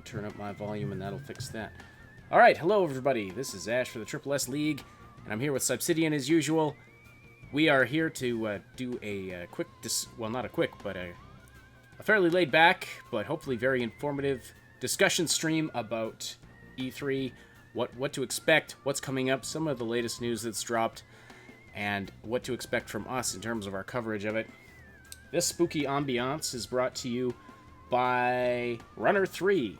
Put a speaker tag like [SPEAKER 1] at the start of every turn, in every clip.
[SPEAKER 1] turn up my volume and that'll fix that. All right, hello everybody. This is Ash for the Triple S League, and I'm here with Subsidian as usual. We are here to do a quick, not a quick, but a fairly laid back, but hopefully very informative discussion stream about E3, what to expect, what's coming up, some of the latest news that's dropped, and what to expect from us in terms of our coverage of it. This spooky ambiance is brought to you by Runner3,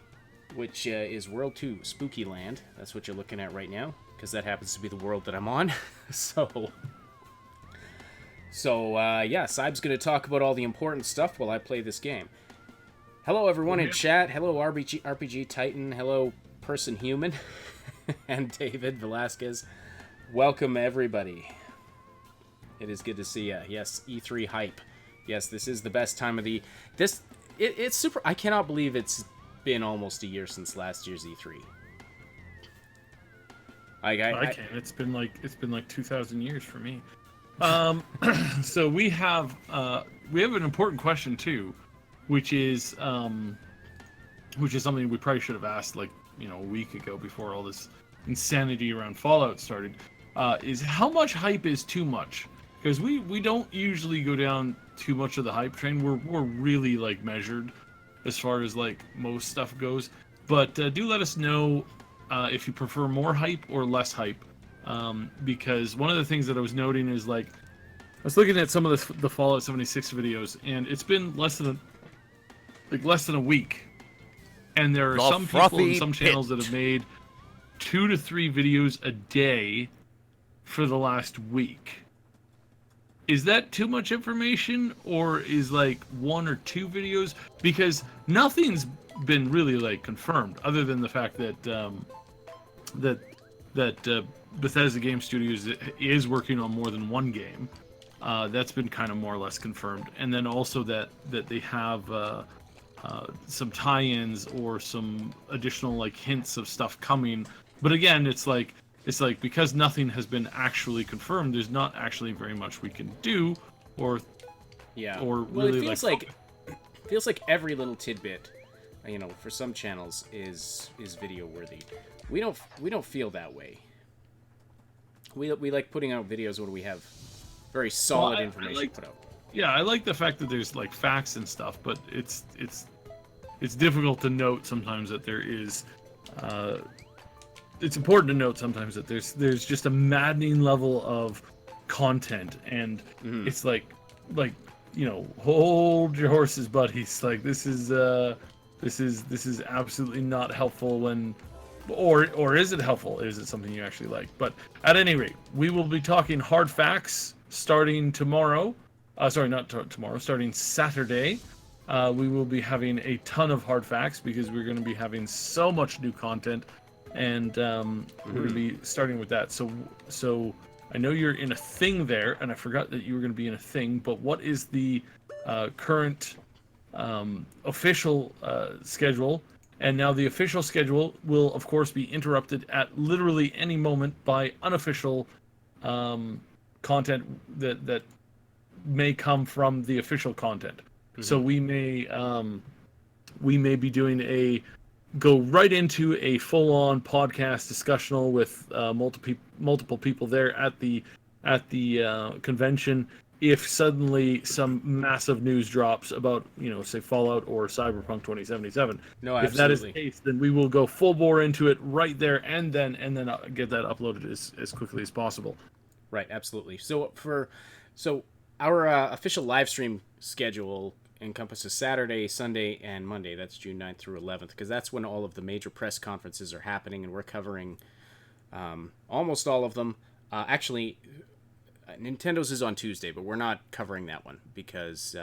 [SPEAKER 1] which is World 2 Spooky Land. That's what you're looking at right now, because that happens to be the world that I'm on. So Saib's going to talk about all the important stuff while I play this game. Hello, everyone in chat. Hello, RPG Titan. Hello, Person Human. And David Velasquez. Welcome, everybody. It is good to see you. Yes, E3 hype. Yes, this is the best time of the... It's super... I cannot believe it's been almost a year since last year's E3.
[SPEAKER 2] I can't. It's been like 2,000 years for me. So we have an important question too, which is something we probably should have asked a week ago before all this insanity around Fallout started. Is how much hype is too much? Because we don't usually go down too much of the hype train. We're really measured as far as most stuff goes. But do let us know if you prefer more hype or less hype. Because one of the things that I was noting is I was looking at some of the Fallout 76 videos, and it's been less than a week, and there are some people and some channels that have made 2 to 3 videos a day for the last week. Is that too much information, or is 1 or 2 videos? Because nothing's been really confirmed, other than the fact that Bethesda Game Studios is working on more than one game. That's been kind of more or less confirmed, and then also that they have some tie-ins or some additional hints of stuff coming. But again, it's because nothing has been actually confirmed, there's not actually very much we can do, or really
[SPEAKER 1] it feels like every little tidbit, for some channels is video worthy. We don't feel that way. We like putting out videos when we have very solid information put out.
[SPEAKER 2] Yeah, I like the fact that there's facts and stuff, but it's difficult to note sometimes that there is. It's important to note sometimes that there's just a maddening level of content, and it's hold your horses, buddies. This is absolutely not helpful when. Or is it helpful? Is it something you actually like? But at any rate, we will be talking hard facts starting tomorrow. Starting Saturday. We will be having a ton of hard facts because we're going to be having so much new content, and we're going to be starting with that. So I know you're in a thing there, and I forgot that you were going to be in a thing. But what is the current official schedule? And now the official schedule will, of course, be interrupted at literally any moment by unofficial content that may come from the official content. Mm-hmm. So we may be doing go right into a full-on podcast discussional with multiple people there at the convention. If suddenly some massive news drops about, say Fallout or Cyberpunk 2077.
[SPEAKER 1] No, absolutely.
[SPEAKER 2] If that is the case, then we will go full bore into it right there and then get that uploaded as quickly as possible.
[SPEAKER 1] Right, absolutely. So our official live stream schedule encompasses Saturday, Sunday, and Monday. That's June 9th through 11th, because that's when all of the major press conferences are happening, and we're covering almost all of them. Actually, Nintendo's is on Tuesday, but we're not covering that one because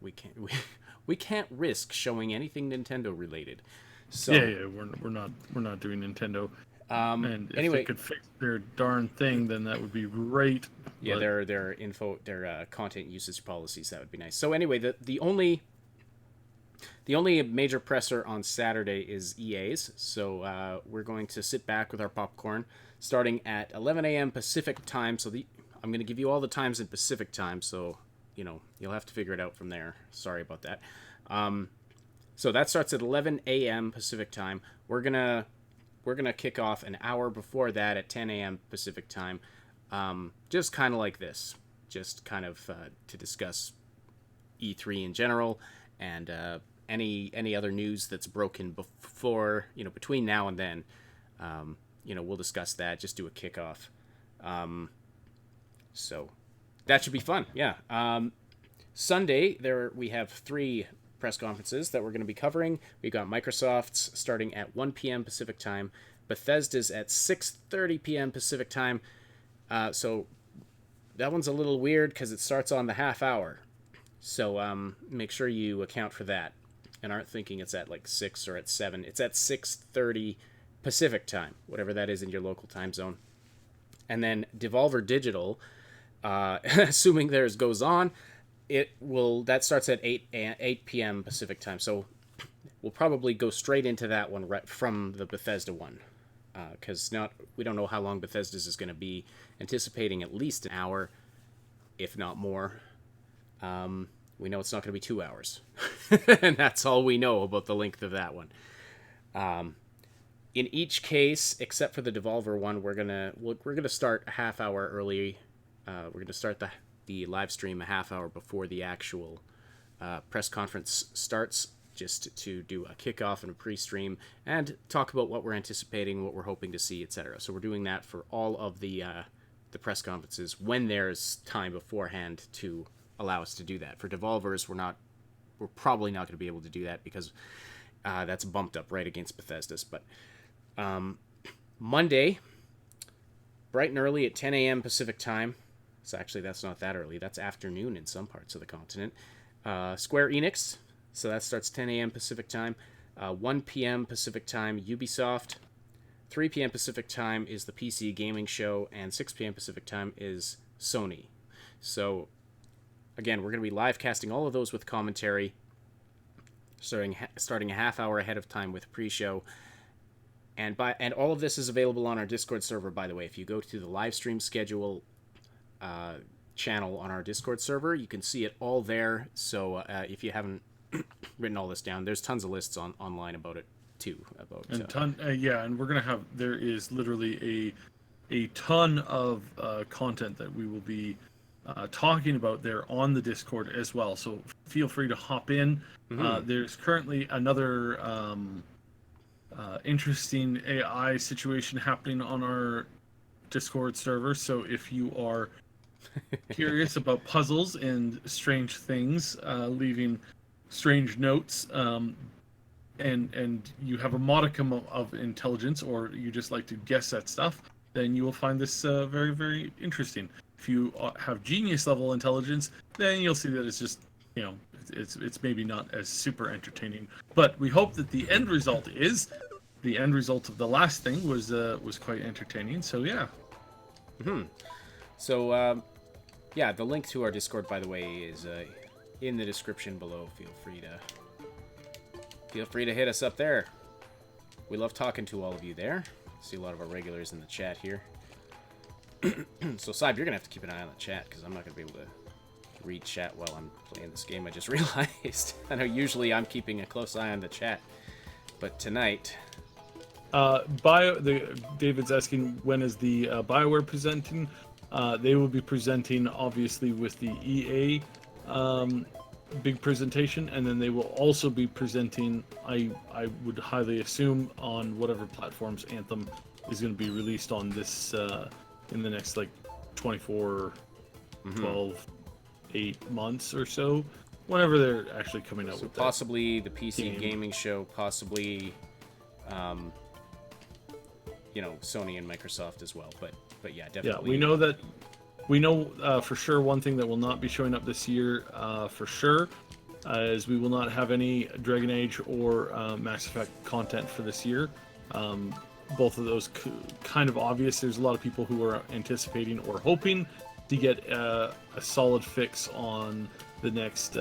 [SPEAKER 1] we can't risk showing anything Nintendo related. So
[SPEAKER 2] we're not doing Nintendo. And if they could fix their darn thing, then that would be great.
[SPEAKER 1] Yeah,
[SPEAKER 2] but...
[SPEAKER 1] their content usage policies, that would be nice. So anyway, the only major presser on Saturday is EA's. So we're going to sit back with our popcorn, starting at 11 a.m. Pacific time. So I'm going to give you all the times in Pacific time, so you'll have to figure it out from there. Sorry about that. So that starts at 11 a.m. Pacific time. We're gonna kick off an hour before that at 10 a.m. Pacific time, just kind of like this, just kind of to discuss E3 in general and any other news that's broken before, between now and then. We'll discuss that. Just do a kickoff. So that should be fun. Yeah. Sunday we have 3 press conferences that we're going to be covering. We got Microsoft's starting at 1 p.m. Pacific time, Bethesda's at 6:30 p.m. Pacific time. So that one's a little weird because it starts on the half hour. So make sure you account for that and aren't thinking it's at like 6 or at 7. It's at 6:30 Pacific time, whatever that is in your local time zone. And then Devolver Digital, assuming theirs goes on, that starts at 8 p.m. Pacific time. So we'll probably go straight into that one right from the Bethesda one, because we don't know how long Bethesda's is going to be. Anticipating at least an hour, if not more. We know it's not going to be 2 hours, and that's all we know about the length of that one. In each case, except for the Devolver one, we're gonna start a half hour early. We're gonna start the live stream a half hour before the actual press conference starts, just to do a kickoff and a pre-stream and talk about what we're anticipating, what we're hoping to see, etc. So we're doing that for all of the press conferences when there's time beforehand to allow us to do that. For Devolvers, we're probably not going to be able to do that because that's bumped up right against Bethesda's. But Monday, bright and early at 10 a.m. Pacific time. So actually, that's not that early. That's afternoon in some parts of the continent. Square Enix. So that starts 10 a.m. Pacific time. 1 p.m. Pacific time, Ubisoft. 3 p.m. Pacific time is the PC Gaming Show. And 6 p.m. Pacific time is Sony. So, again, we're going to be live casting all of those with commentary, starting a half hour ahead of time with pre-show. And all of this is available on our Discord server, by the way. If you go to the live stream schedule channel on our Discord server, you can see it all there. So if you haven't written all this down, there's tons of lists online about it too.
[SPEAKER 2] And we're gonna have, there is literally a ton of content that we will be talking about there on the Discord as well. So feel free to hop in. There's currently another interesting AI situation happening on our Discord server. So if you are curious about puzzles and strange things, leaving strange notes, and you have a modicum of intelligence, or you just like to guess at stuff, then you will find this very, very interesting. If you have genius level intelligence, then you'll see that it's just, it's maybe not as super entertaining. But we hope that the end result of the last thing was quite entertaining. So yeah.
[SPEAKER 1] So yeah, the link to our Discord, by the way, is in the description below. Feel free to hit us up there. We love talking to all of you there. See a lot of our regulars in the chat here. So, Saib, you're going to have to keep an eye on the chat, because I'm not going to be able to read chat while I'm playing this game, I just realized. I know usually I'm keeping a close eye on the chat, but tonight...
[SPEAKER 2] David's asking, when is the BioWare presenting? They will be presenting, obviously, with the EA big presentation, and then they will also be presenting, I would highly assume, on whatever platforms Anthem is going to be released on this in the next 24, 12, 8 months or so, whenever they're actually coming out with that.
[SPEAKER 1] Possibly the PC Gaming Show, possibly Sony and Microsoft as well, but yeah, definitely.
[SPEAKER 2] Yeah, we know for sure one thing that will not be showing up this year for sure is we will not have any Dragon Age or Mass Effect content for this year. Both of those kind of obvious. There's a lot of people who are anticipating or hoping to get a solid fix on the next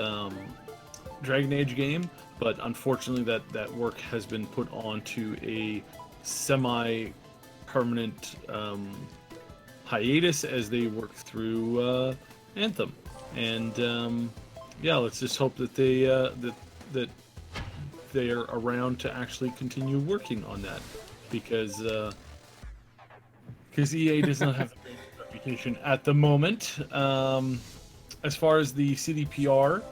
[SPEAKER 2] Dragon Age game, but unfortunately that work has been put onto a semi-permanent hiatus as they work through Anthem. And let's just hope that they that they are around to actually continue working on that, because EA does not have a great reputation at the moment. As far as the CDPR,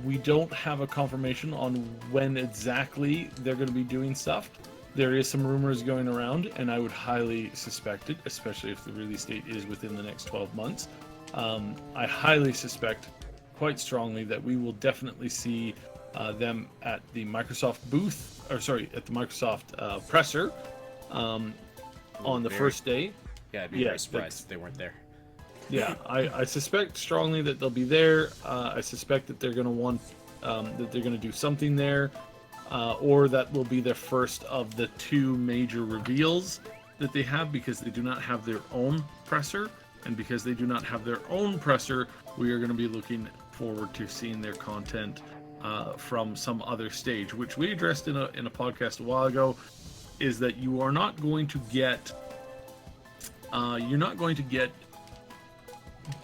[SPEAKER 2] we don't have a confirmation on when exactly they're going to be doing stuff. There is some rumors going around, and I would highly suspect it, especially if the release date is within the next 12 months. I highly suspect, quite strongly, that we will definitely see them at the Microsoft booth, or sorry, at the Microsoft presser on the first day.
[SPEAKER 1] Yeah, I'd be very surprised if they weren't there.
[SPEAKER 2] Yeah, I suspect strongly that they'll be there. I suspect that they're going to want, that they're going to do something there. Or that will be their first of the two major reveals that they have, because they do not have their own presser, and because they do not have their own presser, we are going to be looking forward to seeing their content from some other stage, which we addressed in a podcast a while ago. Is that you are not going to get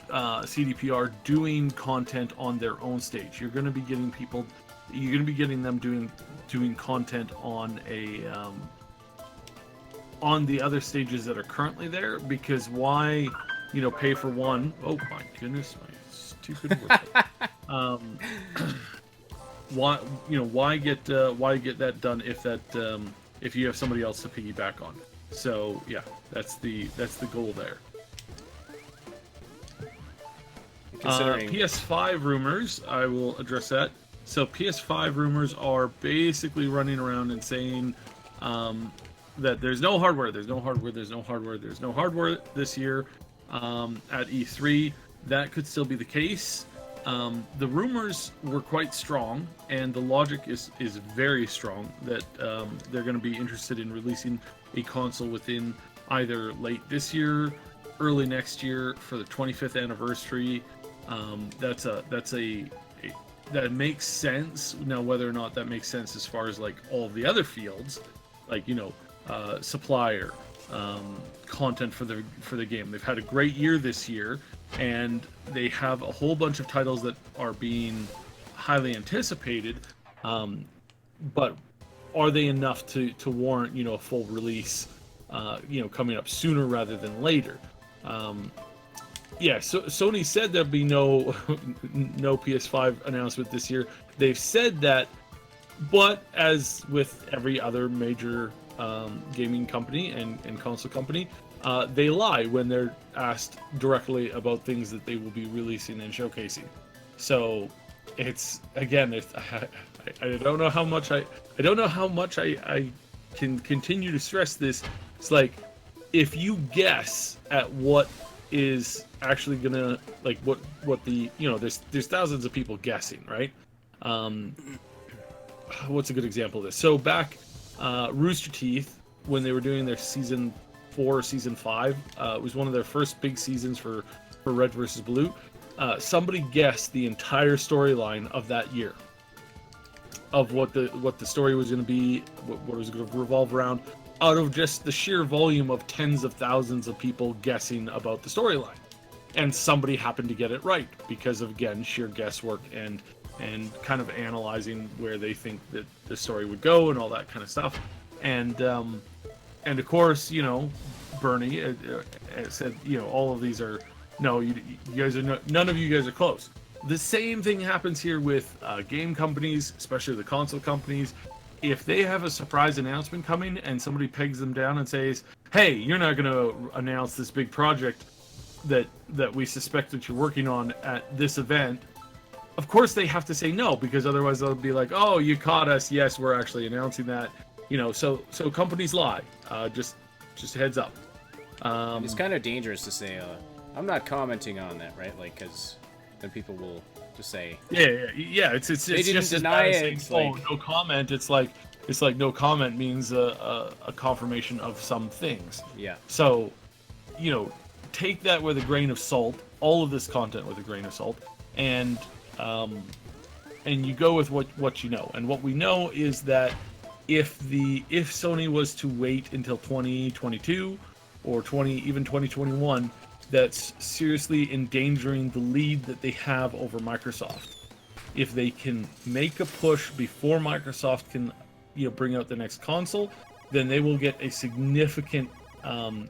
[SPEAKER 2] CDPR doing content on their own stage. You're going to be getting people. You're going to be getting them doing content on on the other stages that are currently there, because why, pay for one? Oh my goodness, my stupid word. Why get that done if you have somebody else to piggyback on? So yeah, that's the goal there. PS5 rumors, I will address that. So PS5 rumors are basically running around and saying that there's no hardware this year at E3. That could still be the case. The rumors were quite strong, and the logic is very strong that they're going to be interested in releasing a console within either late this year, early next year for the 25th anniversary. That makes sense. Now, whether or not that makes sense as far as like all of the other fields, like supplier, content for the game. They've had a great year this year, and they have a whole bunch of titles that are being highly anticipated. But are they enough to warrant a full release? Coming up sooner rather than later. Yeah, so Sony said there'll be no PS5 announcement this year. They've said that, but as with every other major gaming company and console company, they lie when they're asked directly about things that they will be releasing and showcasing. So it's again, I don't know how much I can continue to stress this. It's like, if you guess at what is actually gonna, like, what the there's thousands of people guessing, right? What's a good example of this? So back Rooster Teeth, when they were doing their season 4 or season 5, it was one of their first big seasons for Red versus Blue. Somebody guessed the entire storyline of that year, of what the story was going to be, what it was going to revolve around, out of just the sheer volume of tens of thousands of people guessing about the storyline. And somebody happened to get it right because of, again, sheer guesswork and kind of analyzing where they think that the story would go and all that kind of stuff. And of course, Bernie said, all of these are, no, you guys are none of you guys are close. The same thing happens here with game companies, especially the console companies. If they have a surprise announcement coming and somebody pegs them down and says, hey, you're not going to announce this big project that we suspect that you're working on at this event, of course they have to say no, because otherwise they'll be like, oh, you caught us. Yes, we're actually announcing that. So companies lie. Just heads up.
[SPEAKER 1] It's kind of dangerous to say, I'm not commenting on that, right? Like, because then people will just say,
[SPEAKER 2] yeah. It's
[SPEAKER 1] they didn't
[SPEAKER 2] just
[SPEAKER 1] deny
[SPEAKER 2] as
[SPEAKER 1] it.
[SPEAKER 2] saying, no comment. It's like no comment means a confirmation of some things.
[SPEAKER 1] Yeah.
[SPEAKER 2] So, take that with a grain of salt. All of this content with a grain of salt, and you go with what you know. And what we know is that if Sony was to wait until 2022 or even 2021, that's seriously endangering the lead that they have over Microsoft. if they can make a push before Microsoft can, bring out the next console, then they will get a significant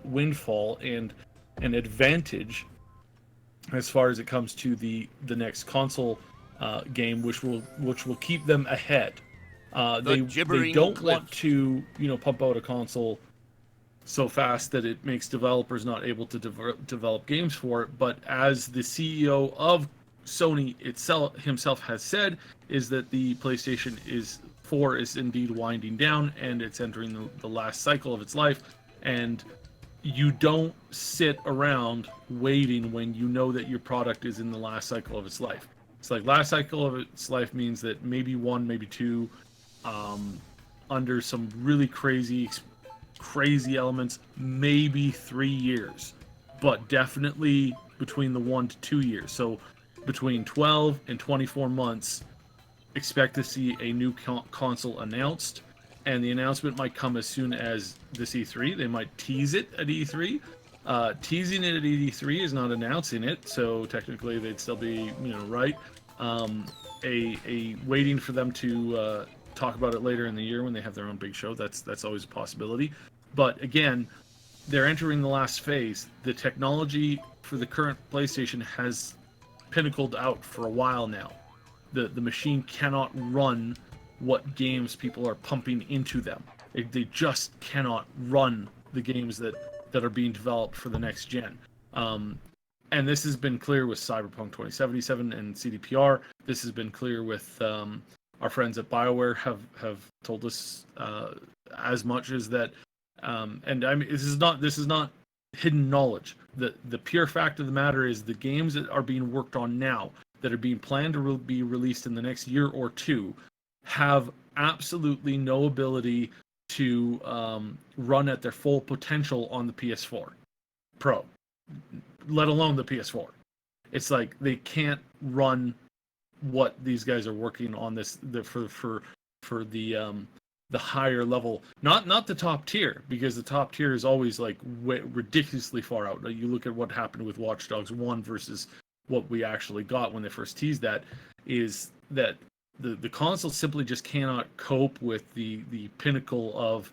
[SPEAKER 2] windfall and an advantage as far as it comes to the next console game, which will keep them ahead. They don't want to pump out a console so fast that it makes developers not able to develop games for it. But as the CEO of Sony himself has said, is that the PlayStation 4 is indeed winding down and it's entering the last cycle of its life. And you don't sit around waiting when you know that your product is in the last cycle of its life. It's like last cycle of its life means that maybe 1, maybe 2, under some really crazy elements, maybe 3 years, but definitely between the 1 to 2 years. So between 12 and 24 months, expect to see a new console announced, and the announcement might come as soon as this E3. They might tease it at E3. Teasing it at E3 is not announcing it, so technically they'd still be, right. Waiting for them to talk about it later in the year when they have their own big show. That's always a possibility. But again, they're entering the last phase. The technology for the current PlayStation has pinnacled out for a while now. The machine cannot run what games people are pumping into them. They just cannot run the games that are being developed for the next gen. And this has been clear with Cyberpunk 2077 and CDPR. This has been clear with our friends at BioWare have told us as much as that. And I mean, this is not hidden knowledge. The pure fact of the matter is the games that are being worked on now, that are being planned to be released in the next year or two, have absolutely no ability to run at their full potential on the PS4 Pro, let alone the PS4. It's like they can't run what these guys are working on for the higher level, not the top tier, because the top tier is always like ridiculously far out. You look at what happened with Watch Dogs 1 versus what we actually got when they first teased that, is that the console simply just cannot cope with the pinnacle of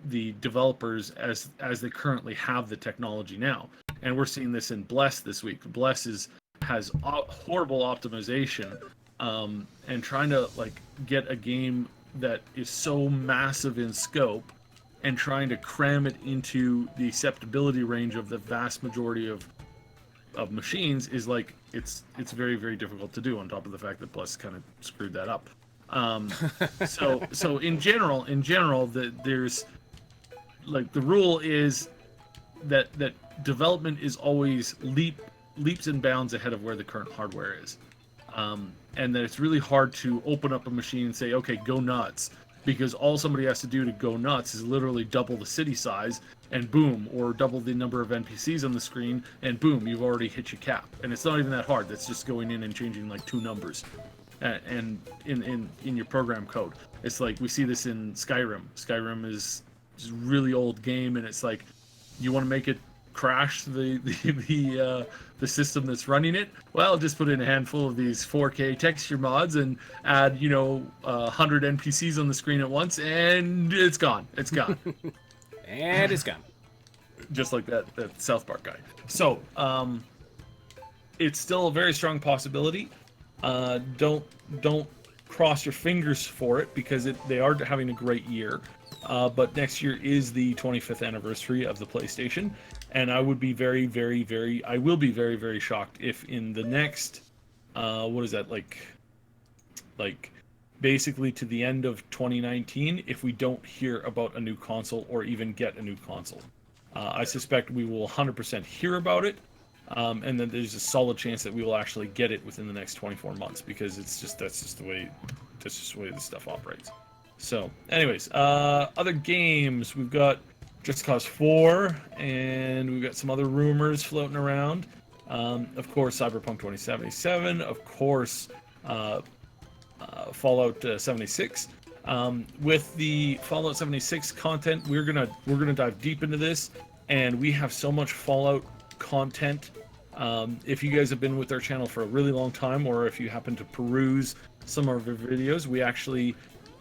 [SPEAKER 2] the developers as they currently have the technology now. And we're seeing this in Bless this week. Bless has horrible optimization, and trying to like get a game that is so massive in scope and trying to cram it into the acceptability range of the vast majority of machines is like it's very, very difficult to do, on top of the fact that Bless kind of screwed that up. So in general there's like, the rule is that development is always leaps and bounds ahead of where the current hardware is. And that it's really hard to open up a machine and say, okay, go nuts, because all somebody has to do to go nuts is literally double the city size, and boom, or double the number of NPCs on the screen, and boom, you've already hit your cap. And it's not even that hard. That's just going in and changing like 2 numbers, and in your program code. It's like we see this in Skyrim. Skyrim is just a really old game, and it's like, you want to make it crash the system that's running it, well, just put in a handful of these 4K texture mods and add 100 NPCs on the screen at once, and it's gone.
[SPEAKER 1] And it's gone.
[SPEAKER 2] Just like that South Park guy. So it's still a very strong possibility. Don't cross your fingers for it, because they are having a great year. But next year is the 25th anniversary of the PlayStation, and I would be very, very, very shocked if in the next, what is that, like basically to the end of 2019, if we don't hear about a new console or even get a new console. I suspect we will 100% hear about it, and then there's a solid chance that we will actually get it within the next 24 months, because that's just the way this stuff operates. So, anyways, other games, we've got Just Cause 4, and we've got some other rumors floating around. Of course, Cyberpunk 2077. Of course, Fallout 76. With the Fallout 76 content, we're gonna dive deep into this, and we have so much Fallout content If you guys have been with our channel for a really long time, or if you happen to peruse some of our videos, we actually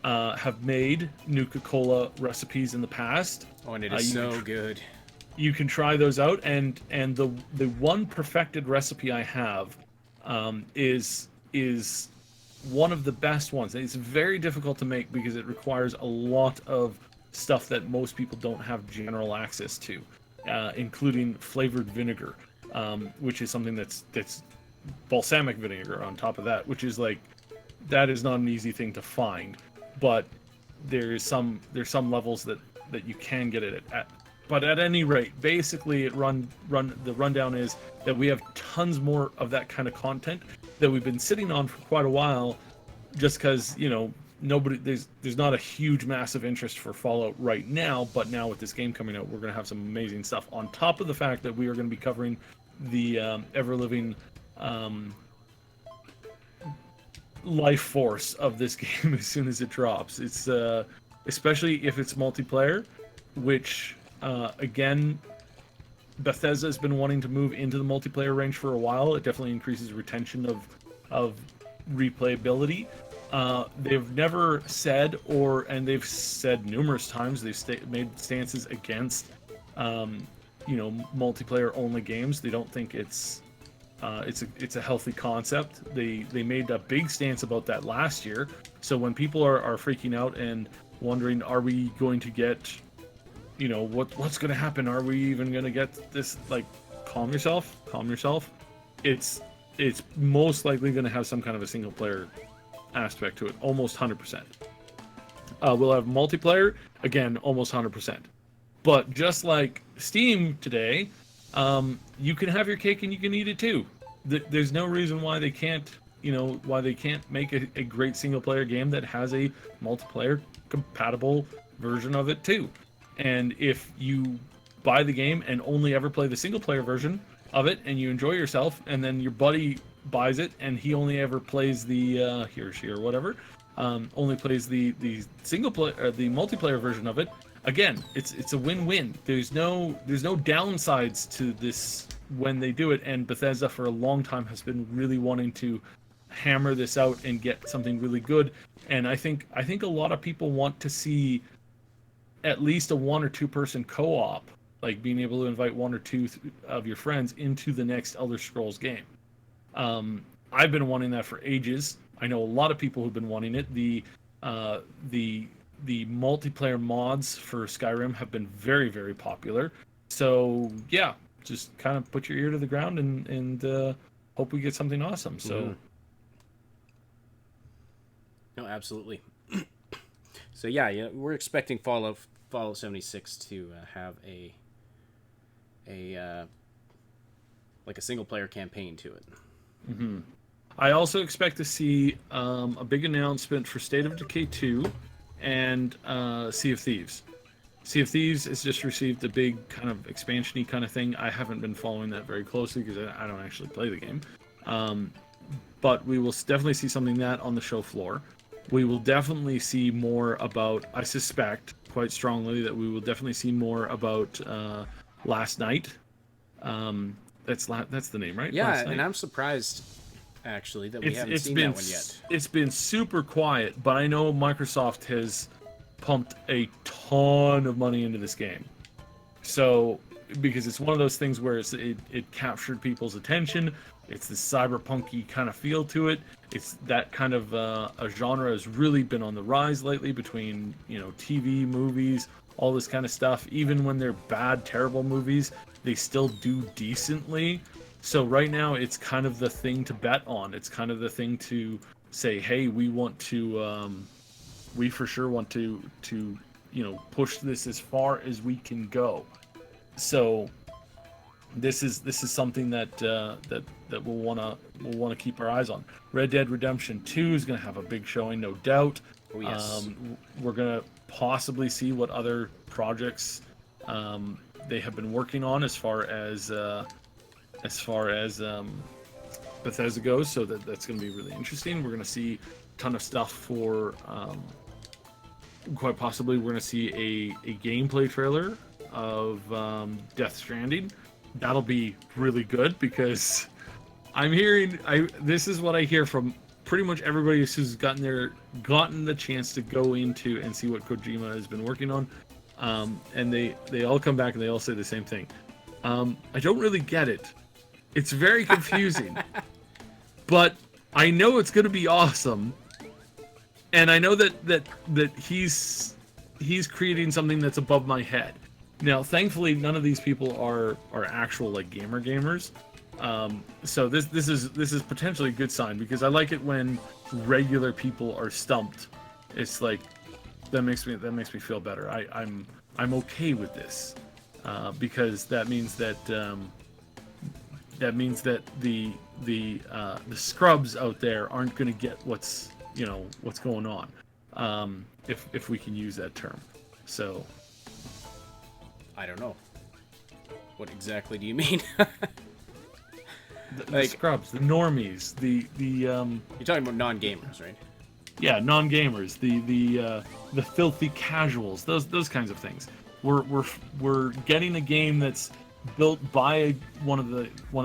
[SPEAKER 2] have made Nuka-Cola recipes in the past.
[SPEAKER 1] Oh, and it is so good.
[SPEAKER 2] You can try those out, and the one perfected recipe I have is one of the best ones. It's very difficult to make because it requires a lot of stuff that most people don't have general access to, including flavored vinegar, which is something that's balsamic vinegar on top of that, which is like, that is not an easy thing to find, but there's some levels that you can get it at. But at any rate, basically, the rundown is that we have tons more of that kind of content that we've been sitting on for quite a while, just because, you know, there's not a huge massive interest for Fallout right now. But now with this game coming out, we're going to have some amazing stuff, on top of the fact that we are going to be covering the ever-living life force of this game as soon as it drops. It's especially if it's multiplayer, which again, Bethesda has been wanting to move into the multiplayer range for a while. It definitely increases retention of replayability. They've never said, and they've said numerous times, they've made stances against you know, multiplayer only games. They don't think it's a healthy concept. They made a big stance about that last year. So when people are freaking out and wondering, are we going to get, you know, what's going to happen? Are we even going to get this? Like, calm yourself. It's most likely going to have some kind of a single player aspect to it, almost 100%. We'll have multiplayer, again, almost 100%. But just like Steam today, you can have your cake and you can eat it too. There's no reason why they can't, you know, make a great single player game that has a multiplayer compatible version of it too. And if you buy the game and only ever play the single player version of it and you enjoy yourself, and then your buddy buys it and he only ever plays the he or she or whatever only plays the single player or the multiplayer version of it, again, it's a win-win. There's no downsides to this when they do it. And Bethesda for a long time has been really wanting to hammer this out and get something really good. And I think a lot of people want to see at least a 1 or 2 person co-op, like being able to invite 1 or 2 of your friends into the next Elder Scrolls game. I've been wanting that for ages. I know a lot of people who've been wanting it. The multiplayer mods for Skyrim have been very, very popular. So yeah, just kind of put your ear to the ground and hope we get something awesome. So.
[SPEAKER 1] Mm-hmm. No, absolutely. So yeah, we're expecting Fallout 76 to have a like a single player campaign to it.
[SPEAKER 2] Mm-hmm. I also expect to see a big announcement for State of Decay 2 and Sea of Thieves. Sea of Thieves has just received a big kind of expansion-y kind of thing. I haven't been following that very closely because I don't actually play the game. But we will definitely see something that on the show floor. We will definitely see more about, I suspect quite strongly that we will definitely see more about Last Night. That's the name, right?
[SPEAKER 1] Yeah, and I'm surprised actually that we haven't seen that one yet.
[SPEAKER 2] It's been super quiet, but I know Microsoft has pumped a ton of money into this game. So, because it's one of those things where it captured people's attention. It's the cyberpunky kind of feel to it. It's that kind of a genre has really been on the rise lately between, you know, TV, movies, all this kind of stuff. Even when they're bad, terrible movies, they still do decently. So right now, it's kind of the thing to bet on. It's kind of the thing to say, hey, we want to, we for sure want to you know, push this as far as we can go. So this is something that we'll wanna keep our eyes on. Red Dead Redemption 2 is gonna have a big showing, no doubt.
[SPEAKER 1] Oh, yes.
[SPEAKER 2] We're gonna possibly see what other projects they have been working on as far as Bethesda goes. So that's gonna be really interesting. We're gonna see a ton of stuff for quite possibly we're gonna see a gameplay trailer of Death Stranding. that'll be really good because I'm hearing this is what I hear from pretty much everybody who's gotten the chance to go into and see what Kojima has been working on, and they all come back and they all say the same thing. I don't really get it. It's very confusing, but I know it's going to be awesome, and I know that he's creating something that's above my head. Now, thankfully, none of these people are actual like gamers. So this is potentially a good sign because I like it when regular people are stumped. It's like that makes me feel better. I'm okay with this because that means that the scrubs out there aren't going to get what's going on, if we can use that term. So
[SPEAKER 1] I don't know. What exactly do you mean?
[SPEAKER 2] The scrubs, the normies,
[SPEAKER 1] You're talking about non-gamers, right?
[SPEAKER 2] Yeah, non-gamers, the filthy casuals, those kinds of things. We're getting a game that's built by one of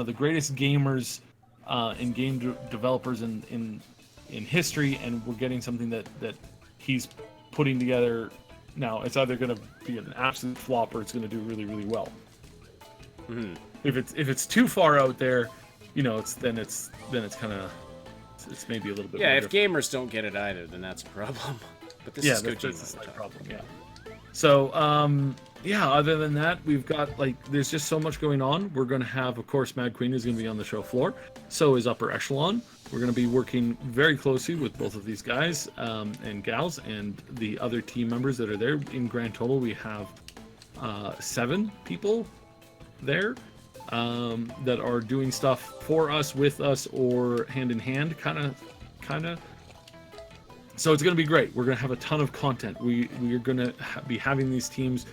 [SPEAKER 2] the greatest gamers and game developers in history, and we're getting something that he's putting together. Now, it's either going to be an absolute flop or it's going to do really, really well.
[SPEAKER 1] Mm-hmm.
[SPEAKER 2] If it's too far out there, it's kind of it's maybe a little bit.
[SPEAKER 1] Yeah,
[SPEAKER 2] more
[SPEAKER 1] if gamers don't get it either, then that's a problem. But this is Kojima.
[SPEAKER 2] That's a problem. Yeah. So other than that, we've got there's just so much going on. We're going to have, of course, Mad Queen is going to be on the show floor. So is Upper Echelon. We're going to be working very closely with both of these guys and gals and the other team members that are there. In grand total, we have 7 people there that are doing stuff for us, with us, or hand in hand, kind of. So it's going to be great. We're going to have a ton of content. We are going to be having these teams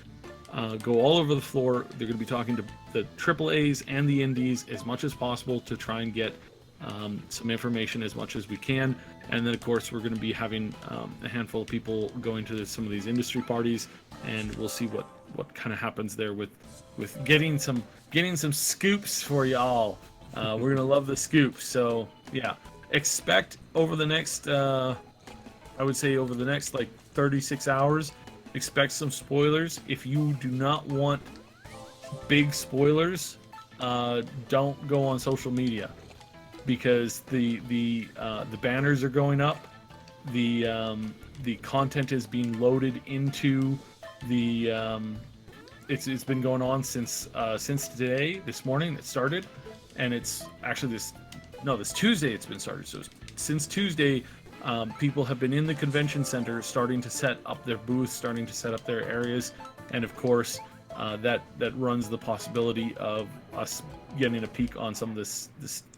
[SPEAKER 2] go all over the floor. They're going to be talking to the AAAs and the indies as much as possible to try and get some information as much as we can. And then, of course, we're going to be having a handful of people going to some of these industry parties, and we'll see what kind of happens there with getting some scoops for y'all. We're going to love the scoops. So, yeah, expect over the next... I would say over the next 36 hours, expect some spoilers. If you do not want big spoilers, don't go on social media because the banners are going up. The content is being loaded into the. It's been going on since today, this morning it started, and it's actually this Tuesday it's been started. So since Tuesday. People have been in the convention center starting to set up their booths, starting to set up their areas, and of course that runs the possibility of us getting a peek on some of this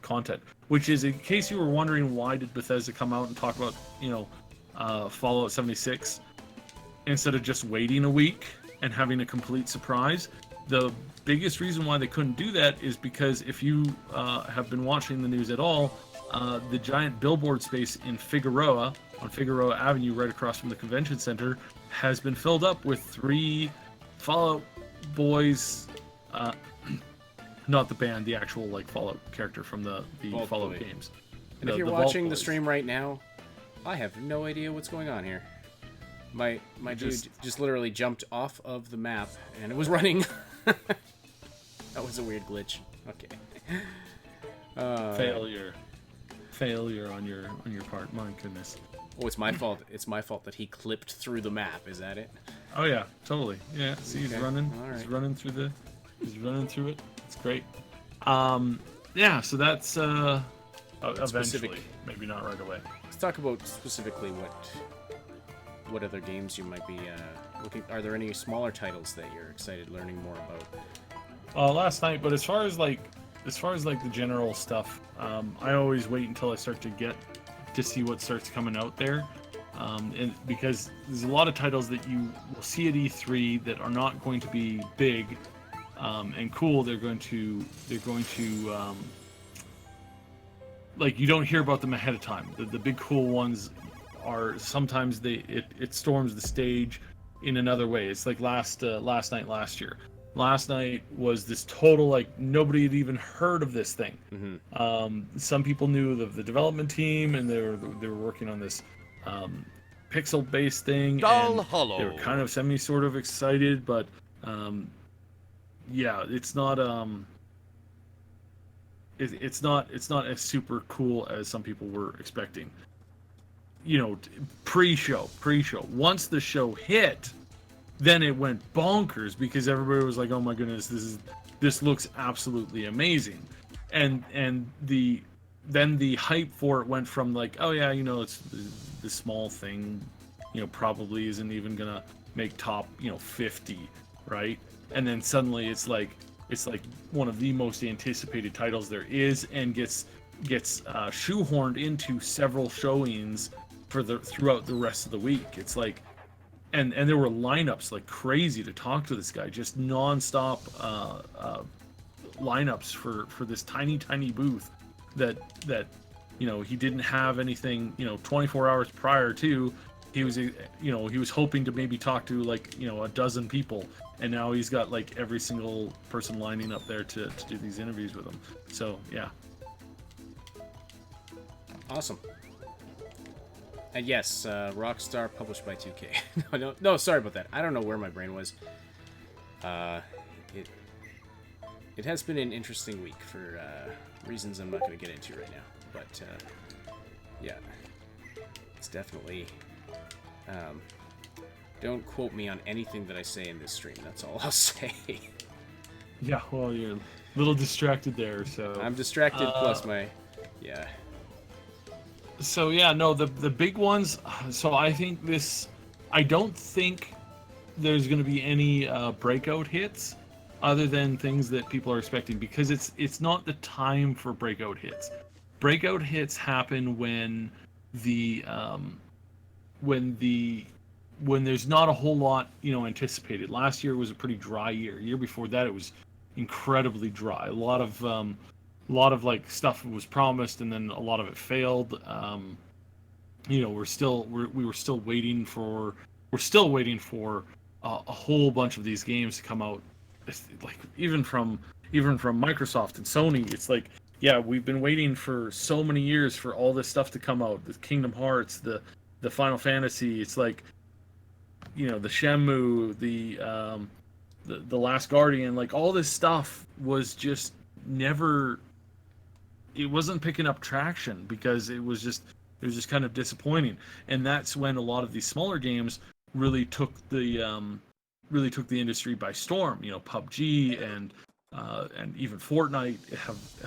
[SPEAKER 2] content, which is, in case you were wondering, why did Bethesda come out and talk about Fallout 76 instead of just waiting a week and having a complete surprise. The biggest reason why they couldn't do that is because if you have been watching the news at all, the giant billboard space in Figueroa, on Figueroa Avenue, right across from the convention center, has been filled up with 3 Fallout boys, not the band, the actual Fallout character from the Fallout games.
[SPEAKER 1] And if you're watching the stream right now, I have no idea what's going on here. My dude just literally jumped off of the map and it was running. That was a weird glitch. Okay.
[SPEAKER 2] Failure on your part. My goodness.
[SPEAKER 1] Oh, it's my fault. It's my fault that he clipped through the map. Is that it?
[SPEAKER 2] Oh yeah, totally. Yeah. See, he's running.
[SPEAKER 1] All right.
[SPEAKER 2] He's running through it. It's great. Yeah. So that's eventually,
[SPEAKER 1] specific.
[SPEAKER 2] Maybe not right away.
[SPEAKER 1] Let's talk about specifically what other games you might be looking. Are there any smaller titles that you're excited learning more about?
[SPEAKER 2] Last night, but as far as the general stuff, I always wait until I start to get to see what starts coming out there, and because there's a lot of titles that you will see at E3 that are not going to be big and cool. They're going to you don't hear about them ahead of time. The big cool ones are sometimes it storms the stage in another way. It's like last night last year Last night was this total, like, nobody had even heard of this thing. Some people knew the development team, and they were working on this pixel based thing, and they were kind of sort of excited, but yeah, it's not it's not as super cool as some people were expecting. You know, pre-show. Once the show hit, then it went bonkers because everybody was like, "Oh my goodness, this looks absolutely amazing," and then the hype for it went from like, "Oh yeah, you know, it's this small thing, you know, probably isn't even gonna make top, you know, 50, right?" And then suddenly it's like one of the most anticipated titles there is, and gets shoehorned into several showings throughout the rest of the week. It's like, and there were lineups like crazy to talk to this guy, just nonstop lineups for this tiny booth that you know, he didn't have anything, you know, 24 hours prior to. He was, you know, he was hoping to maybe talk to, like, you know, a dozen people, and now he's got like every single person lining up there to do these interviews with him. So yeah.
[SPEAKER 1] Awesome. And yes, Rockstar, published by 2K. No, sorry about that. I don't know where my brain was. It has been an interesting week for reasons I'm not going to get into right now. But yeah, it's definitely. Don't quote me on anything that I say in this stream. That's all I'll say.
[SPEAKER 2] Yeah, well, you're a little distracted there, so
[SPEAKER 1] I'm distracted. Plus my, yeah.
[SPEAKER 2] So yeah, no, the big ones. So I think I don't think there's going to be any breakout hits, other than things that people are expecting, because it's not the time for breakout hits. Breakout hits happen when when there's not a whole lot, you know, anticipated. Last year was a pretty dry year. Year before that, it was incredibly dry. A lot of like stuff was promised, and then a lot of it failed. You know, we were still waiting for a whole bunch of these games to come out. Like even from Microsoft and Sony, it's like, yeah, we've been waiting for so many years for all this stuff to come out. The Kingdom Hearts, the Final Fantasy. It's like, you know, the Shenmue, the Last Guardian. Like, all this stuff was just never. It wasn't picking up traction because it was just kind of disappointing. And that's when a lot of these smaller games really took the industry by storm. You know, PUBG and even Fortnite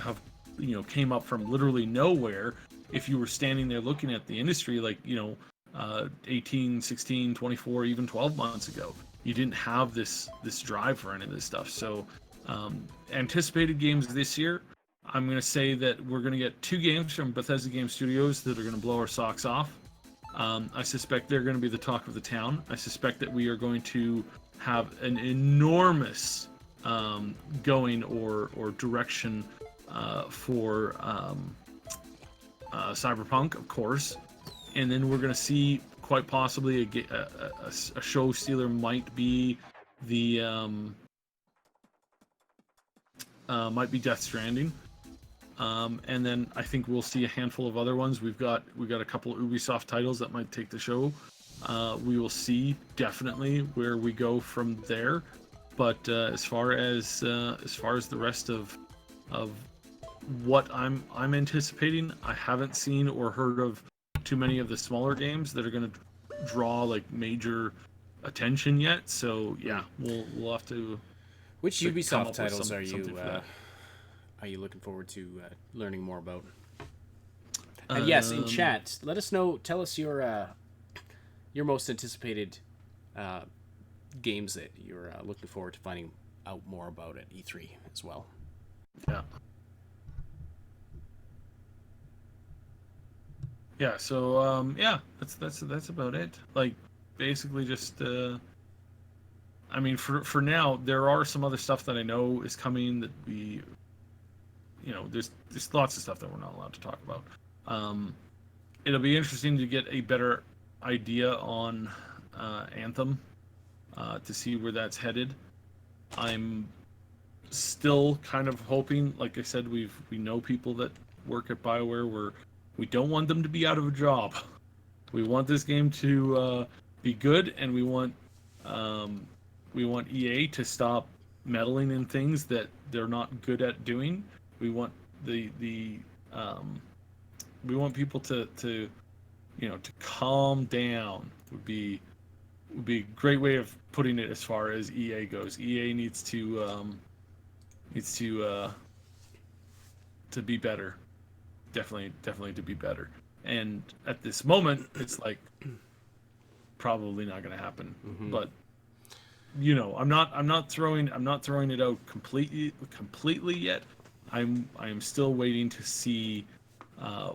[SPEAKER 2] have you know, came up from literally nowhere. If you were standing there looking at the industry, like, you know, 18, 16, 24, even 12 months ago, you didn't have this drive for any of this stuff. So anticipated games this year, I'm going to say that we're going to get 2 games from Bethesda Game Studios that are going to blow our socks off. I suspect they're going to be the talk of the town. I suspect that we are going to have an enormous going or direction for Cyberpunk, of course. And then we're going to see, quite possibly, a show stealer might be might be Death Stranding. And then I think we'll see a handful of other ones. We've got a couple of Ubisoft titles that might take the show. We will see definitely where we go from there. But as far as the rest of what I'm anticipating, I haven't seen or heard of too many of the smaller games that are going to draw like major attention yet. So yeah, we'll have to.
[SPEAKER 1] Which Ubisoft titles are you looking forward to learning more about? And yes, in chat, let us know. Tell us your most anticipated games that you're looking forward to finding out more about at E3 as well.
[SPEAKER 2] Yeah. Yeah. So yeah, that's about it. Like, basically just. I mean, for now, there are some other stuff that I know is coming that we. You know, there's lots of stuff that we're not allowed to talk about. It'll be interesting to get a better idea on Anthem, to see where that's headed. I'm still kind of hoping, like I said, we know people that work at BioWare where we don't want them to be out of a job. We want this game to be good, and we want EA to stop meddling in things that they're not good at doing. We want the we want people to to calm down. Would be a great way of putting it as far as EA goes. EA needs to be better. Definitely to be better. And at this moment, it's like probably not going to happen.
[SPEAKER 1] Mm-hmm.
[SPEAKER 2] But I'm not throwing it out completely yet. I'm still waiting to see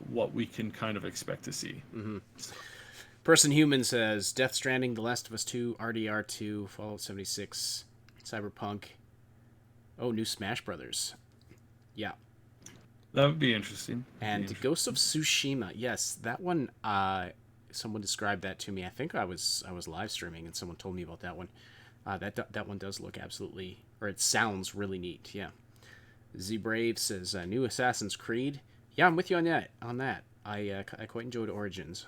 [SPEAKER 2] what we can kind of expect to see.
[SPEAKER 1] Mm-hmm. Person Human says Death Stranding, The Last of Us 2, RDR2, Fallout 76, Cyberpunk. Oh, new Smash Brothers. Yeah.
[SPEAKER 2] That would be interesting.
[SPEAKER 1] And Ghost of Tsushima. Yes, that one. Someone described that to me. I think I was live streaming and someone told me about that one. That one does look absolutely, or it sounds really neat. Yeah. Z Brave says new Assassin's Creed. Yeah, I'm with you on that. I quite enjoyed Origins.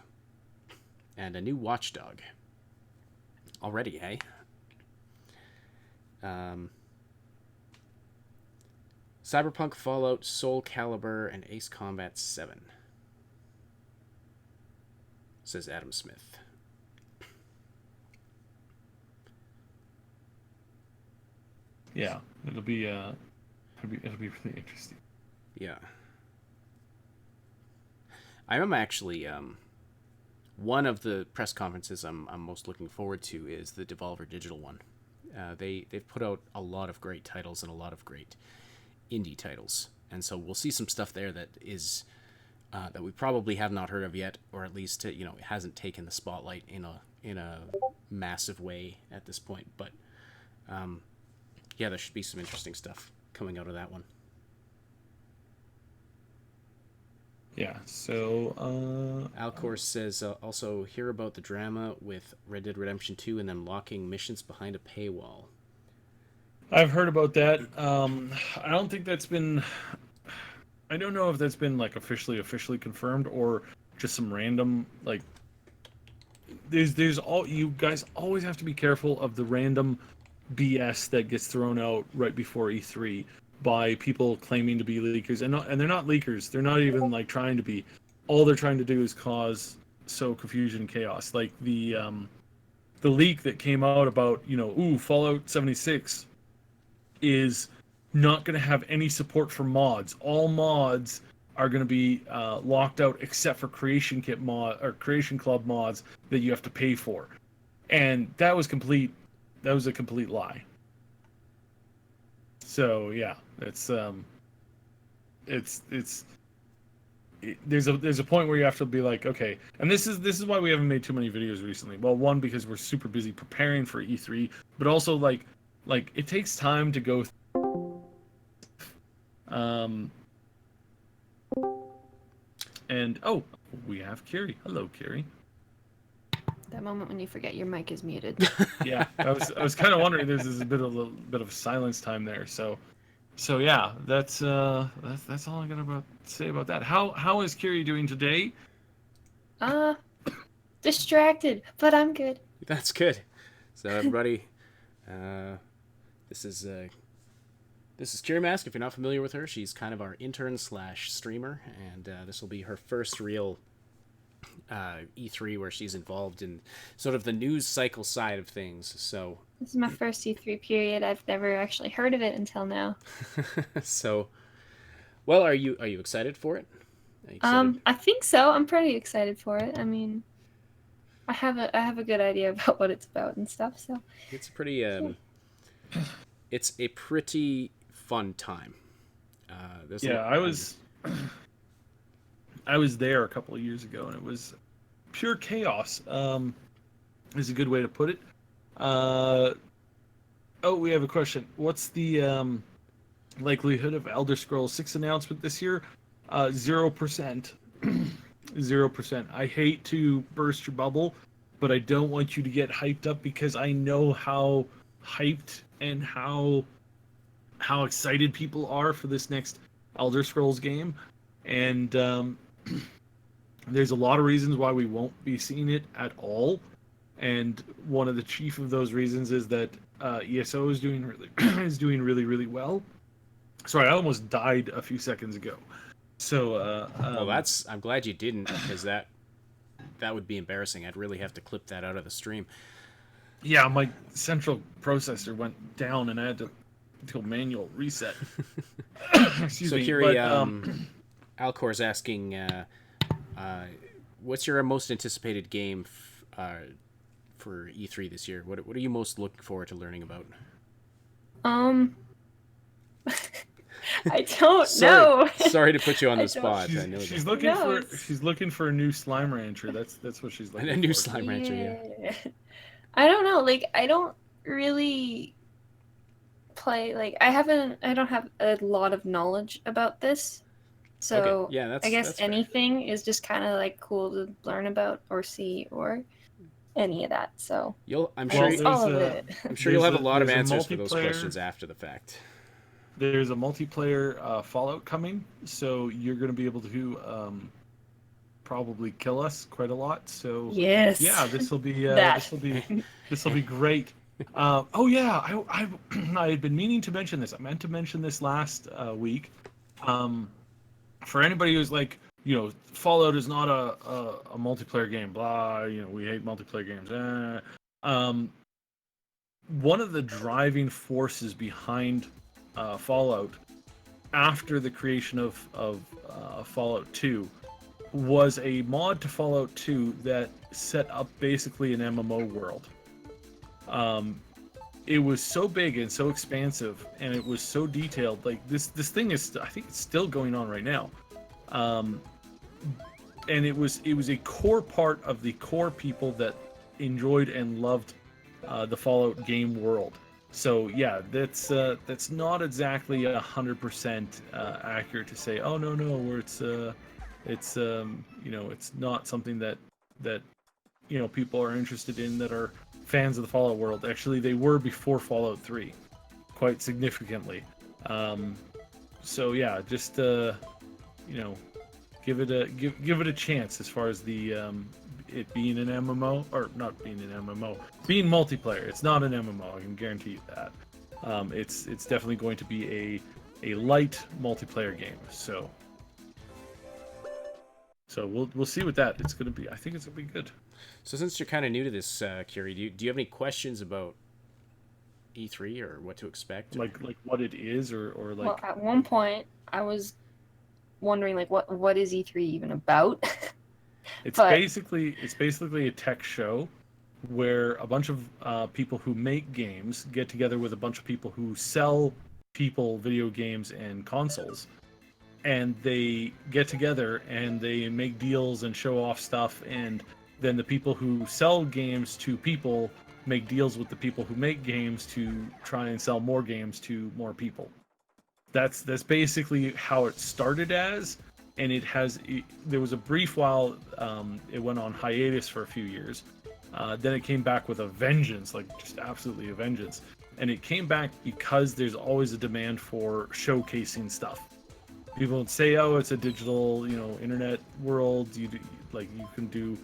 [SPEAKER 1] And a new Watchdog. Already, hey? Cyberpunk, Fallout, Soul Calibur, and Ace Combat 7. Says Adam Smith.
[SPEAKER 2] Yeah, it'll be really interesting.
[SPEAKER 1] Yeah. I am actually one of the press conferences I'm most looking forward to is the Devolver Digital one. They've put out a lot of great titles and a lot of great indie titles, and so we'll see some stuff there that is that we probably have not heard of yet, or at least it hasn't taken the spotlight in a massive way at this point. But yeah, there should be some interesting stuff coming out of that one.
[SPEAKER 2] Yeah, so
[SPEAKER 1] Alcor says also hear about the drama with Red Dead Redemption 2 and them locking missions behind a paywall.
[SPEAKER 2] I've heard about that. I don't think that's been. I don't know if that's been like officially confirmed or just some random like. There's all you guys always have to be careful of the random BS that gets thrown out right before E3 by people claiming to be leakers, and they're not leakers. They're not even like trying to be. All they're trying to do is cause confusion and chaos. Like the leak that came out about Fallout 76 is not going to have any support for mods. All mods are going to be locked out except for Creation Club mods that you have to pay for, and that was a complete lie. So yeah, there's a point where you have to be like, okay, and this is why we haven't made too many videos recently. Well, one, because we're super busy preparing for E3, but also like it takes time to go and we have Carrie. Hello, Carrie.
[SPEAKER 3] That moment when you forget your mic is muted.
[SPEAKER 2] Yeah, I was kind of wondering. There's a bit of silence time there. So yeah, that's all I'm gonna say about that. How is Carrie doing today?
[SPEAKER 3] Distracted, but I'm good.
[SPEAKER 1] That's good. So everybody, this is Carrie Mask. If you're not familiar with her, she's kind of our intern / streamer, and this will be her first real E3 where she's involved in sort of the news cycle side of things. So
[SPEAKER 3] this is my first E3 period. I've never actually heard of it until now.
[SPEAKER 1] So, well, are you excited for it?
[SPEAKER 3] I think so. I'm pretty excited for it. I mean, I have a good idea about what it's about and stuff. So
[SPEAKER 1] it's a pretty fun time.
[SPEAKER 2] I was there a couple of years ago, and it was pure chaos. Is a good way to put it. We have a question. What's the likelihood of Elder Scrolls 6 announcement this year? 0%. 0%. I hate to burst your bubble, but I don't want you to get hyped up because I know how hyped and how excited people are for this next Elder Scrolls game, and there's a lot of reasons why we won't be seeing it at all, and one of the chief of those reasons is that ESO is doing really well. Sorry, I almost died a few seconds ago. So
[SPEAKER 1] Well, I'm glad you didn't, because that would be embarrassing. I'd really have to clip that out of the stream.
[SPEAKER 2] yeah, my central processor went down and I had to do a manual reset. Excuse
[SPEAKER 1] So,
[SPEAKER 2] me.
[SPEAKER 1] Kiri,
[SPEAKER 2] But,
[SPEAKER 1] Alcor's asking, what's your most anticipated game for E3 this year? What are you most looking forward to learning about?
[SPEAKER 3] I don't know.
[SPEAKER 1] Sorry to put you on
[SPEAKER 3] I
[SPEAKER 1] the
[SPEAKER 3] don't-
[SPEAKER 1] spot. I know
[SPEAKER 2] she's
[SPEAKER 1] that.
[SPEAKER 2] looking
[SPEAKER 3] No,
[SPEAKER 2] for
[SPEAKER 3] it's-
[SPEAKER 2] she's looking for a new Slime Rancher. That's what she's looking
[SPEAKER 1] A
[SPEAKER 2] for.
[SPEAKER 1] new Slime Rancher, yeah.
[SPEAKER 3] I don't know. Like, I don't really play. Like, I don't have a lot of knowledge about this. So
[SPEAKER 1] Okay, yeah, that's
[SPEAKER 3] I guess
[SPEAKER 1] that's fair.
[SPEAKER 3] anything is just kind of like cool to learn about or see or any of that. So
[SPEAKER 1] I'm
[SPEAKER 3] I
[SPEAKER 1] sure.
[SPEAKER 3] guess
[SPEAKER 2] there's
[SPEAKER 3] all of
[SPEAKER 2] a-
[SPEAKER 3] it.
[SPEAKER 1] I'm sure you'll have a
[SPEAKER 2] there's
[SPEAKER 1] lot of
[SPEAKER 2] there's a
[SPEAKER 1] answers for those
[SPEAKER 2] multiplayer-
[SPEAKER 1] questions after the fact.
[SPEAKER 2] There's a multiplayer Fallout coming, so you're going to be able to probably kill us quite a lot. So
[SPEAKER 3] Yes.
[SPEAKER 2] yeah, this will be
[SPEAKER 3] That.
[SPEAKER 2] this will be great. Oh yeah, I I had been meaning to mention this. I meant to mention this last week. For anybody who's like, Fallout is not a multiplayer game. Blah, we hate multiplayer games. One of the driving forces behind Fallout after the creation of Fallout 2 was a mod to Fallout 2 that set up basically an MMO world. It was so big and so expansive, and it was so detailed. Like this thing is, I think it's still going on right now. And it was a core part of the core people that enjoyed and loved the Fallout game world. So yeah, that's not exactly 100% accurate to say, oh no, where it's not something that people are interested in that are fans of the Fallout world. Actually, they were before Fallout 3, quite significantly. So yeah, just give it a chance as far as the it being an MMO, or not being an MMO, being multiplayer. It's not an MMO. I can guarantee you that. It's definitely going to be a light multiplayer game. So we'll see what that it's going to be. I think it's going to be good.
[SPEAKER 1] So since you're kind of new to this, Kiri, do you have any questions about E3 or what to expect? Or...
[SPEAKER 2] Like what it is, or like.
[SPEAKER 3] Well, at one point, I was wondering like what is E3 even about?
[SPEAKER 2] It's
[SPEAKER 3] But-
[SPEAKER 2] basically a tech show where a bunch of people who make games get together with a bunch of people who sell people video games and consoles, and they get together and they make deals and show off stuff, and then the people who sell games to people make deals with the people who make games to try and sell more games to more people. That's basically how it started as, and there was a brief while it went on hiatus for a few years. Then it came back with a vengeance, like just absolutely a vengeance. And it came back because there's always a demand for showcasing stuff. People would say, "Oh, it's a digital, internet world. You can do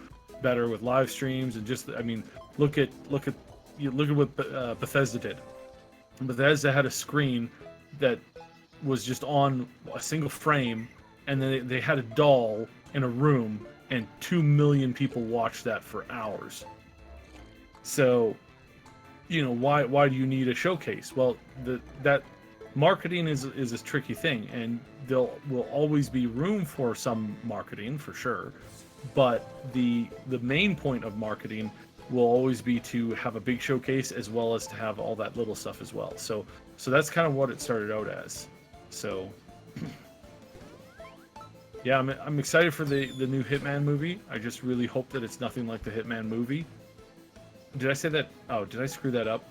[SPEAKER 2] better with live streams." And just, I mean, look at what Bethesda did. Bethesda had a screen that was just on a single frame, and then they had a doll in a room, and 2 million people watched that for hours. So, why do you need a showcase? Well, that marketing is a tricky thing, and there will always be room for some marketing for sure, but the main point of marketing will always be to have a big showcase as well as to have all that little stuff as well. So that's kind of what it started out as. So yeah, I'm excited for the new Hitman movie. I just really hope that it's nothing like the Hitman movie. Did I say that? Oh, did I screw that up?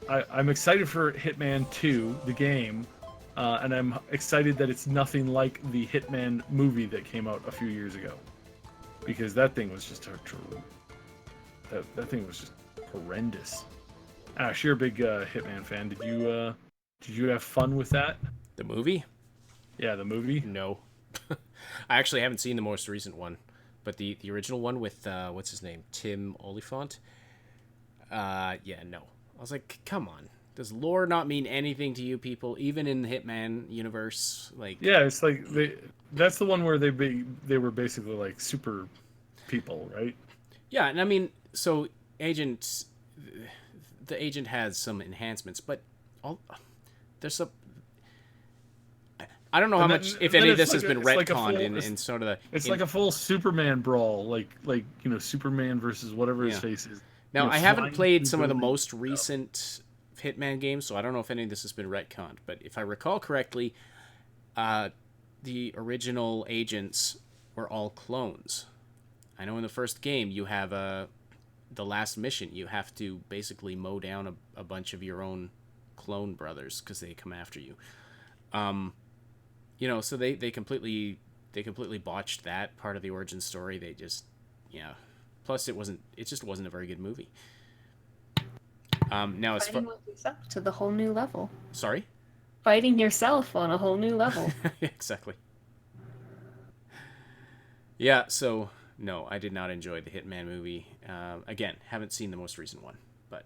[SPEAKER 2] I'm excited for Hitman 2, the game, and I'm excited that it's nothing like the Hitman movie that came out a few years ago, because that thing was just that thing was just horrendous. Ash, you're a big Hitman fan. Did you have fun with that?
[SPEAKER 1] The movie?
[SPEAKER 2] Yeah, the movie.
[SPEAKER 1] No. I actually haven't seen the most recent one, but the original one with what's his name, Tim Oliphant. Yeah, no. I was like, come on. Does lore not mean anything to you people, even in the Hitman universe? Like,
[SPEAKER 2] Yeah, it's like that's the one where they were basically like super people, right?
[SPEAKER 1] yeah, and I mean, so agent, the agent has some enhancements, but all there's some. I don't know how much, if
[SPEAKER 2] then
[SPEAKER 1] any of
[SPEAKER 2] it's
[SPEAKER 1] this has been
[SPEAKER 2] it's like a
[SPEAKER 1] retconned
[SPEAKER 2] full,
[SPEAKER 1] in sort of the.
[SPEAKER 2] it's
[SPEAKER 1] in,
[SPEAKER 2] like a full Superman brawl, like Superman versus whatever his
[SPEAKER 1] Yeah.
[SPEAKER 2] face is.
[SPEAKER 1] Now, I haven't
[SPEAKER 2] flying
[SPEAKER 1] played
[SPEAKER 2] through
[SPEAKER 1] some of the
[SPEAKER 2] buildings
[SPEAKER 1] most
[SPEAKER 2] and stuff.
[SPEAKER 1] recent Hitman games, so I don't know if any of this has been retconned. But if I recall correctly, the original agents were all clones. I know in the first game you have the last mission. You have to basically mow down a bunch of your own clone brothers because they come after you. So they completely botched that part of the origin story. They just, yeah. Plus, it just wasn't a very good movie. Now as far,
[SPEAKER 3] Fighting with yourself to the whole new level.
[SPEAKER 1] sorry.
[SPEAKER 3] Fighting yourself on a whole new level.
[SPEAKER 1] Exactly. Yeah, so no, I did not enjoy the Hitman movie. Again, haven't seen the most recent one, but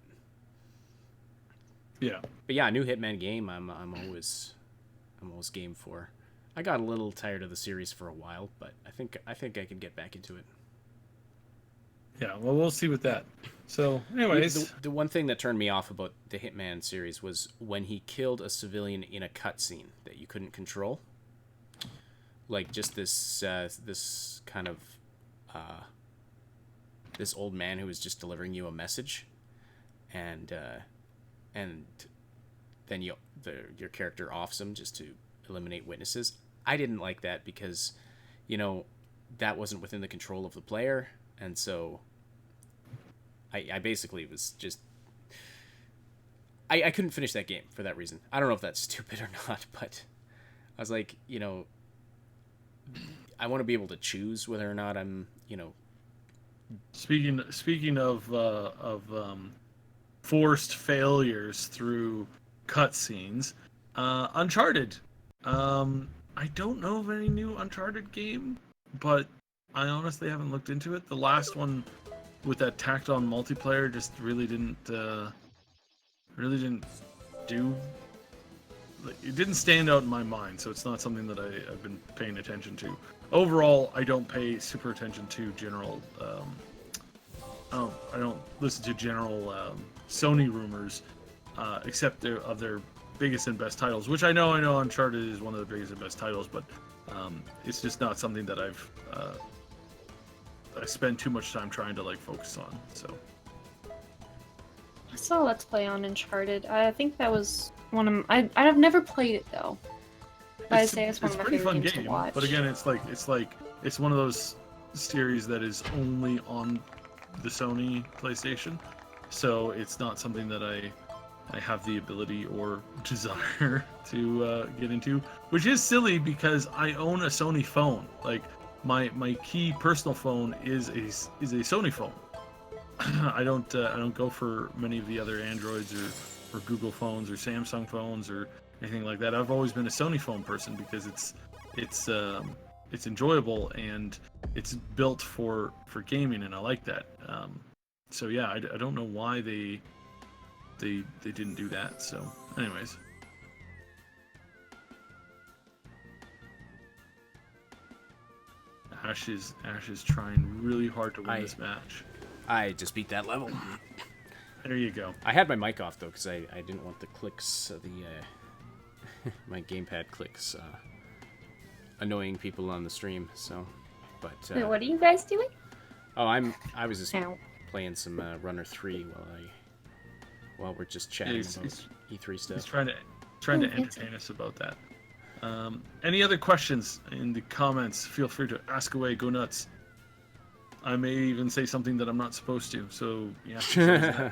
[SPEAKER 2] Yeah.
[SPEAKER 1] yeah, a new Hitman game. I'm always game for. I got a little tired of the series for a while, but I think I could get back into it.
[SPEAKER 2] Yeah, well, we'll see with that. So, anyways,
[SPEAKER 1] The one thing that turned me off about the Hitman series was when he killed a civilian in a cutscene that you couldn't control. Like just this kind of this old man who was just delivering you a message, and then your character offs him just to eliminate witnesses. I didn't like that because, that wasn't within the control of the player, and so I basically was just I couldn't finish that game for that reason. I don't know if that's stupid or not, but I was like, I want to be able to choose whether or not I'm,
[SPEAKER 2] speaking of forced failures through cutscenes, Uncharted. I don't know of any new Uncharted game, but I honestly haven't looked into it. The last one with that tacked on multiplayer just really didn't do. It didn't stand out in my mind, so it's not something that I've been paying attention to. Overall, I don't pay super attention to general. I don't listen to general Sony rumors, except of their biggest and best titles, which I know Uncharted is one of the biggest and best titles, but it's just not something that I spend too much time trying to focus on. So
[SPEAKER 3] I saw Let's Play on Uncharted. I think that was one of I've never played it though. But I'd say it's one of my
[SPEAKER 2] pretty
[SPEAKER 3] favorite
[SPEAKER 2] fun
[SPEAKER 3] games
[SPEAKER 2] game,
[SPEAKER 3] to watch.
[SPEAKER 2] but again, it's one of those series that is only on the Sony PlayStation, so it's not something that I have the ability or desire to get into, which is silly because I own a Sony phone. Like my key personal phone is a Sony phone. I don't go for many of the other Androids or Google phones or Samsung phones or anything like that. I've always been a Sony phone person because it's enjoyable and it's built for gaming, and I like that. So yeah, I don't know why they didn't do that. So anyways, Ash is trying really hard to win this match.
[SPEAKER 1] I just beat that level.
[SPEAKER 2] There you go.
[SPEAKER 1] I had my mic off though because I didn't want the clicks, my gamepad clicks, annoying people on the stream. So, but
[SPEAKER 3] Wait, what are you guys doing?
[SPEAKER 1] oh, I was just
[SPEAKER 3] Ow.
[SPEAKER 1] playing some Runner3 while we're just chatting
[SPEAKER 2] He's-
[SPEAKER 1] about
[SPEAKER 2] he's-
[SPEAKER 1] E3
[SPEAKER 2] He's
[SPEAKER 1] stuff.
[SPEAKER 2] trying to
[SPEAKER 3] fancy.
[SPEAKER 2] entertain us about that. Any other questions in the comments? Feel free to ask away. Go nuts. I may even say something that I'm not supposed to. So yeah.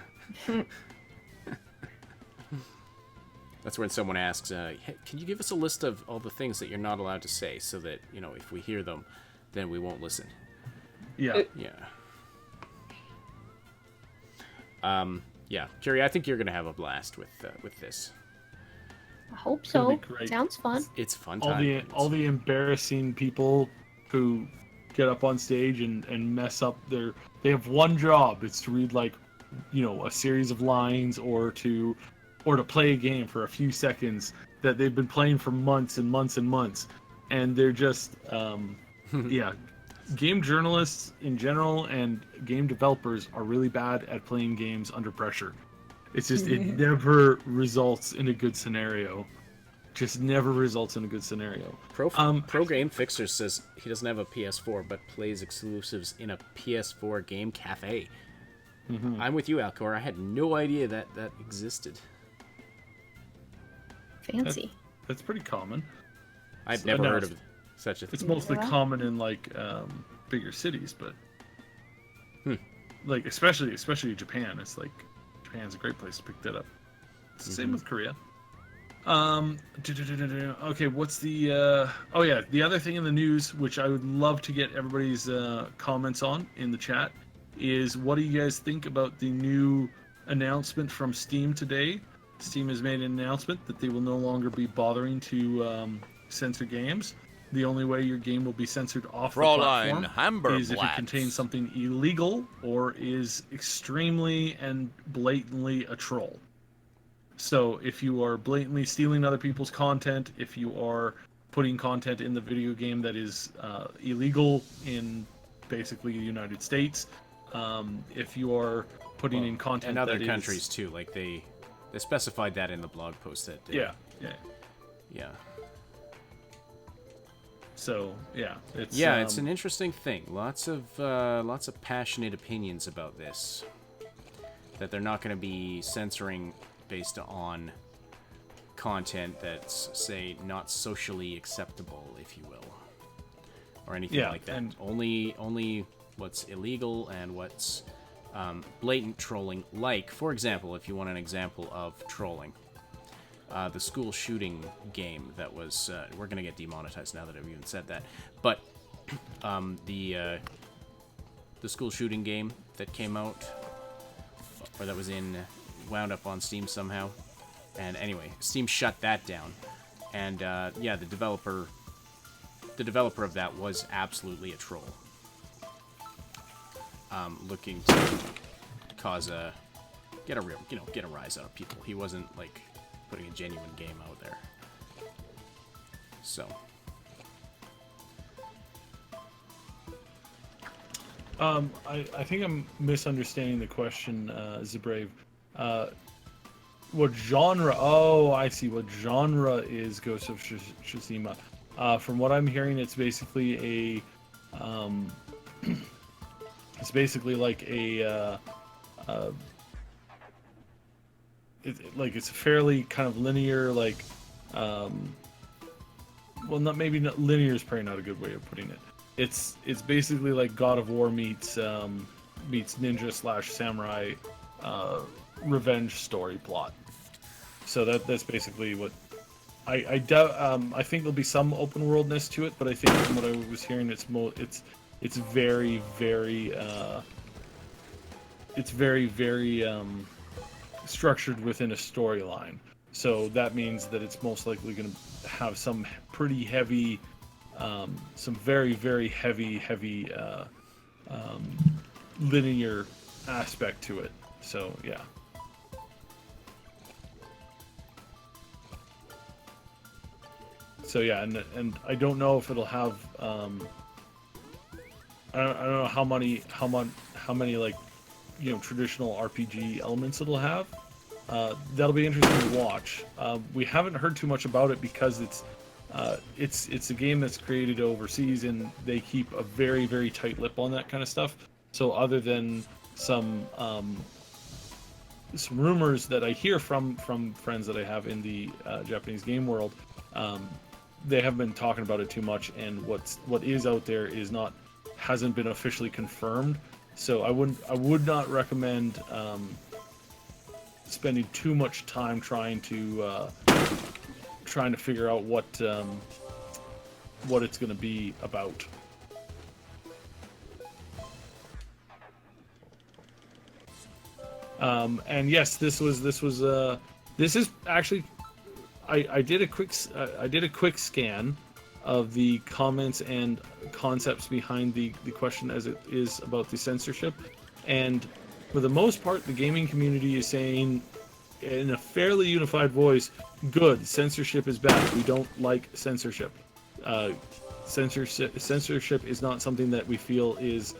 [SPEAKER 1] That's when someone asks, hey, can you give us a list of all the things that you're not allowed to say so that, if we hear them, then we won't listen.
[SPEAKER 2] Yeah.
[SPEAKER 1] Yeah. Yeah, Jerry, I think you're gonna have a blast with this.
[SPEAKER 3] I hope
[SPEAKER 2] It's gonna
[SPEAKER 3] so.
[SPEAKER 2] be great.
[SPEAKER 3] Sounds fun.
[SPEAKER 1] It's fun
[SPEAKER 2] all
[SPEAKER 1] time.
[SPEAKER 2] the embarrassing people who get up on stage and mess up they have one job. It's to read like, a series of lines or to play a game for a few seconds that they've been playing for months and months and months, and they're just yeah. Game journalists in general and game developers are really bad at playing games under pressure. It's just it never results in a good scenario. Just never results in a good scenario.
[SPEAKER 1] Pro Game Fixer says he doesn't have a PS4 but plays exclusives in a PS4 game cafe. I'm with you, Alcor. I had no idea that existed.
[SPEAKER 3] Fancy.
[SPEAKER 2] That's pretty common.
[SPEAKER 1] I've never heard of such a thing.
[SPEAKER 2] It's mostly
[SPEAKER 3] Yeah.
[SPEAKER 2] common in like bigger cities, but like especially Japan. It's like Japan's a great place to pick that up. It's the same with Korea. Okay, what's the oh yeah, the other thing in the news which I would love to get everybody's comments on in the chat is, what do you guys think about the new announcement from Steam today? Steam has made an announcement that they will no longer be bothering to censor games. The only way your game will be censored off the platform is if it contains something illegal or is extremely and blatantly a troll. So if you are blatantly stealing other people's content, if you are putting content in the video game that is illegal in basically the United States, if you are putting in content
[SPEAKER 1] in other
[SPEAKER 2] that
[SPEAKER 1] countries
[SPEAKER 2] is,
[SPEAKER 1] too, like they specified that in the blog post that
[SPEAKER 2] yeah. So
[SPEAKER 1] it's an interesting thing. Lots of passionate opinions about this. That they're not going to be censoring based on content that's, say, not socially acceptable, if you will, or anything like that.
[SPEAKER 2] And
[SPEAKER 1] only what's illegal and what's blatant trolling. Like, for example, if you want an example of trolling, the school shooting game that was we're gonna get demonetized now that I've even said that, but the school shooting game that came out, or that was wound up on Steam somehow, and anyway, Steam shut that down, and the developer of that was absolutely a troll, looking to cause get a rise out of people. He wasn't like putting a genuine game out there. So
[SPEAKER 2] I think I'm misunderstanding the question, Zabrave. What genre? Oh, I see. What genre is Ghost of Tsushima? From what I'm hearing, it's basically it's basically like it's a fairly kind of linear, like, well, not linear is probably not a good way of putting it. It's basically like God of War meets ninja / samurai revenge story plot. So that's basically what I doubt. I think there'll be some open worldness to it, but I think from what I was hearing, it's very structured within a storyline. So that means that it's most likely going to have some pretty heavy, some very, very heavy linear aspect to it. So yeah. So yeah, and I don't know if it'll have. I don't know how many like, traditional RPG elements it'll have. That'll be interesting to watch. We haven't heard too much about it because it's a game that's created overseas, and they keep a very, very tight lip on that kind of stuff. So other than some rumors that I hear from friends that I have in the Japanese game world, they haven't been talking about it too much, and what is out there hasn't been officially confirmed. So I would not recommend spending too much time trying to figure out what it's going to be about. And yes, this is actually I did a quick scan of the comments and concepts behind the question as it is about the censorship, and for the most part, the gaming community is saying in a fairly unified voice, "Good, censorship is bad. We don't like censorship. Censorship is not something that we feel is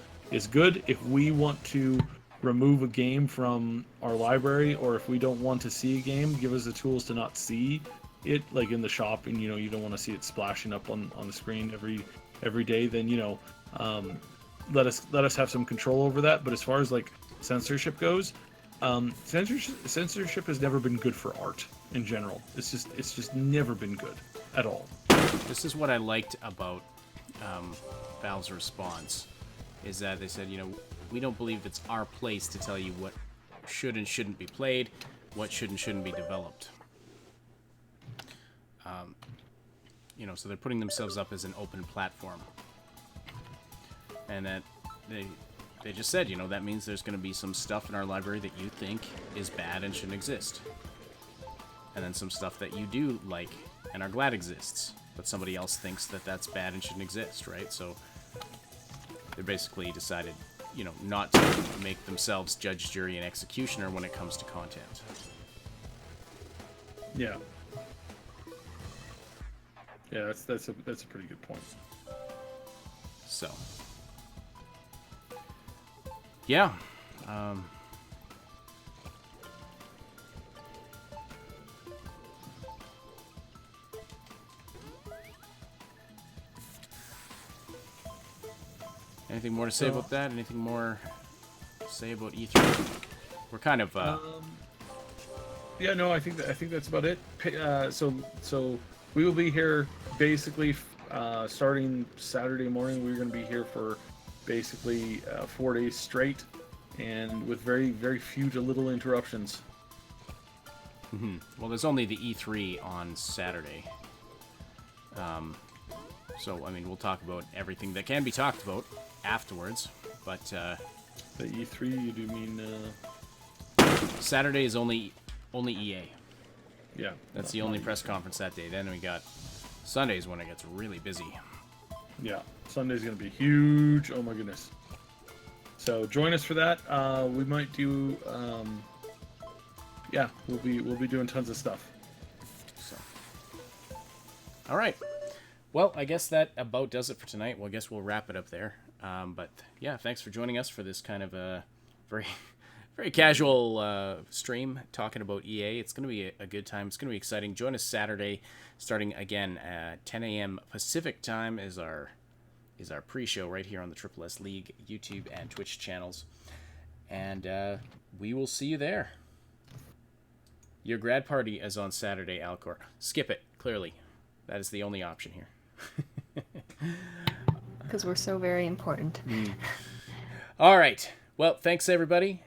[SPEAKER 2] good. If we want to remove a game from our library, or if we don't want to see a game, give us the tools to not see it, like in the shop, and you don't want to see it splashing up on the screen every day, then let us have some control over that. But as far as like censorship goes, censorship has never been good for art in general. It's just never been good at all.
[SPEAKER 1] This is what I liked about Valve's response, is that they said, we don't believe it's our place to tell you what should and shouldn't be played, what should and shouldn't be developed. So they're putting themselves up as an open platform. And that they just said, that means there's going to be some stuff in our library that you think is bad and shouldn't exist. And then some stuff that you do like and are glad exists, but somebody else thinks that that's bad and shouldn't exist, right? So they basically decided, not to make themselves judge, jury, and executioner when it comes to content.
[SPEAKER 2] Yeah. Yeah, that's a pretty good point.
[SPEAKER 1] So, yeah. Anything more to say about that? Anything more to say about E3? We're kind of.
[SPEAKER 2] Yeah, no, I think that's about it. So we will be here basically starting Saturday morning. We're going to be here for basically 4 days straight, and with very, very few to little interruptions.
[SPEAKER 1] Mm-hmm. Well, there's only the E3 on Saturday. So, we'll talk about everything that can be talked about afterwards, but...
[SPEAKER 2] The E3, you do mean...
[SPEAKER 1] Saturday is only EA.
[SPEAKER 2] Yeah.
[SPEAKER 1] That's the only press conference that day. Then we got Sundays when it gets really busy.
[SPEAKER 2] Yeah, Sunday's going to be huge. Oh my goodness. So join us for that. We might do... yeah, we'll be doing tons of stuff.
[SPEAKER 1] So, all right. Well, I guess that about does it for tonight. Well, I guess we'll wrap it up there. But yeah, thanks for joining us for this kind of a very, very casual stream talking about EA. It's going to be a good time. It's going to be exciting. Join us Saturday, starting again at 10 a.m. Pacific time is our pre-show right here on the Triple S League YouTube and Twitch channels. And we will see you there. Your grad party is on Saturday, Alcor. Skip it, clearly. That is the only option here.
[SPEAKER 3] Because we're so very important.
[SPEAKER 1] All right. Well, thanks, everybody.